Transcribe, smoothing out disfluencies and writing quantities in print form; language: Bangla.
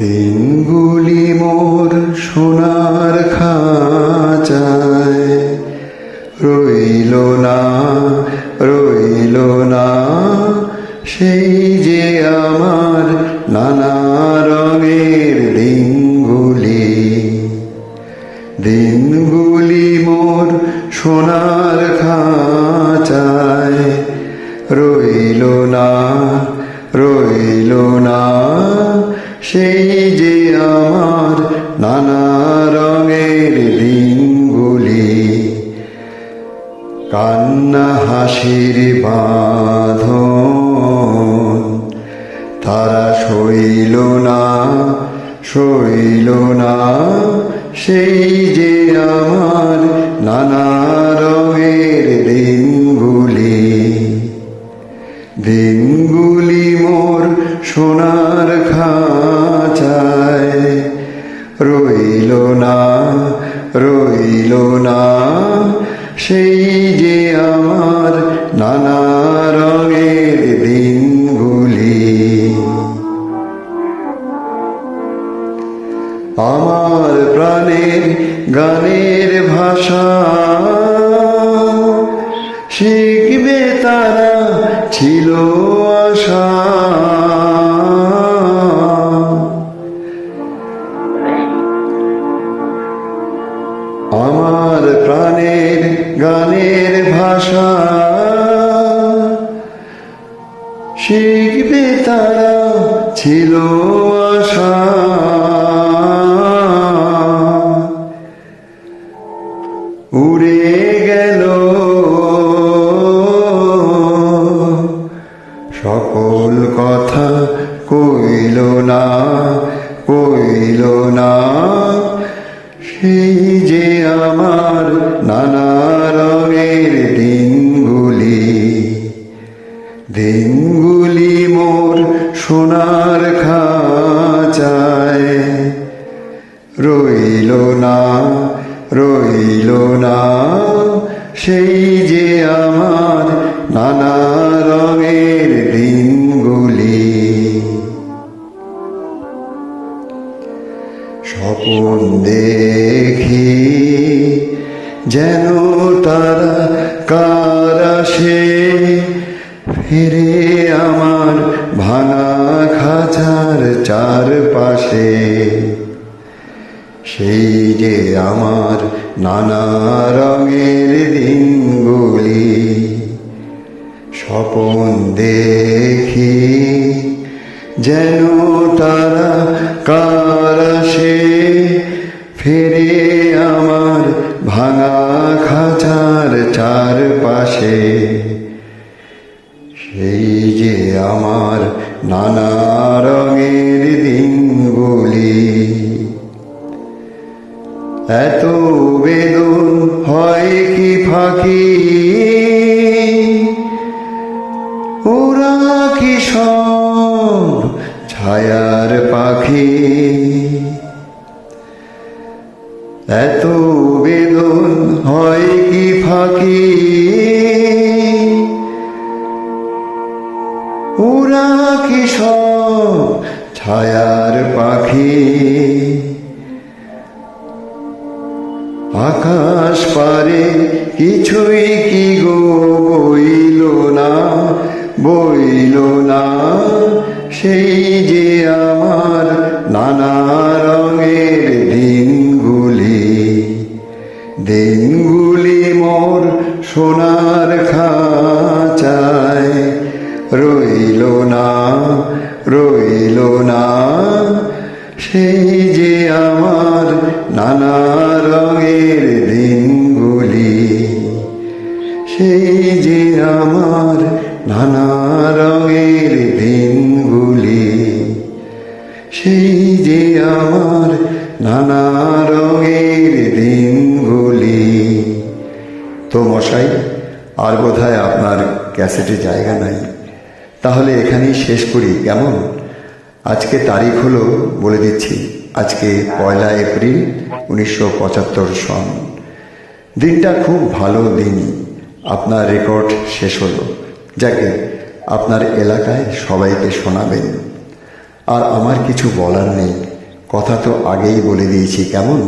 দিনগুলি মোর সোনার খাঁচায় রইল না, রইল না, সেই যে আমার নানা রঙের দিনগুলি। দিনগুলি মোর সোনার খাঁচায় রইল না, রইল না, সেই যে আমার নানা রঙের দিনগুলি। কান্না হাসির বাঁধন তারা সইল না, সইল না, সেই যে আমার নানা রঙের দিনগুলি। দিনগুলি মোর সোনার খাঁচায় রইল না, রইল না, সেই যে আমার নানা রঙের দিনগুলি। আমার প্রাণের গানের ভাষা শিখবে তারা ছিল আশা। আমার প্রাণের গানের ভাষা শিখবে তারা ছিল আশা। উড়ে গেল সকল কথা, কইল না, কইল না, সেই যে আমার নানা রঙের দিনগুলি। দিনগুলি মোর সোনার খাঁচায় রইল না, রইল না, সেই যে আমার নানা রঙের দিনগুলি। স্বপ্ন দেখি যেন তারা কার আসে ফিরে আমার ভাঙা খাঁচার চারপাশে। সেই যে আমার নানা রঙের দিনগুলি। স্বপ্ন দেখি যেন তারা কার আসে ফিরে আমার ভাঙা খাঁচার চারপাশে। সেই যে আমার নানা রঙের দিনগুলি। এত বেদন হয় কি ফাঁকি, ওরা কি সব ছায়ার পাখি। এত বেদন হয় কি ফাঁকি, ওরা কি সব ছায়ার পাখি। আকাশ পারে কিছুই কি গো বইল না, বইল না, সেই যে আমার নানা রঙের দিনগুলি। দিনগুলি মোর সোনার খাঁচায় রইল না, রইল না, সেই যে আমার নানা রঙের দিনগুলি। সেই যে আমার নানা রঙের দিনগুলি। সেই যে আমার নানা রঙের দিনগুলি। তো মশাই, আর বোধহয় আপনার ক্যাসেটে জায়গা নাই, তাহলে এখানেই শেষ করি কেমন? আজকে তারিখ হলো, বলে দিচ্ছি, আজকে 1 এপ্রিল 1975 সন। দিনটা খুব ভালো দিন। আপনার রেকর্ড শেষ হলো, যাকে আপনার এলাকায় সবাইকে শোনাবেন। আর আমার কিছু বলার নেই, কথা তো আগেই বলে দিয়েছি, কেমন?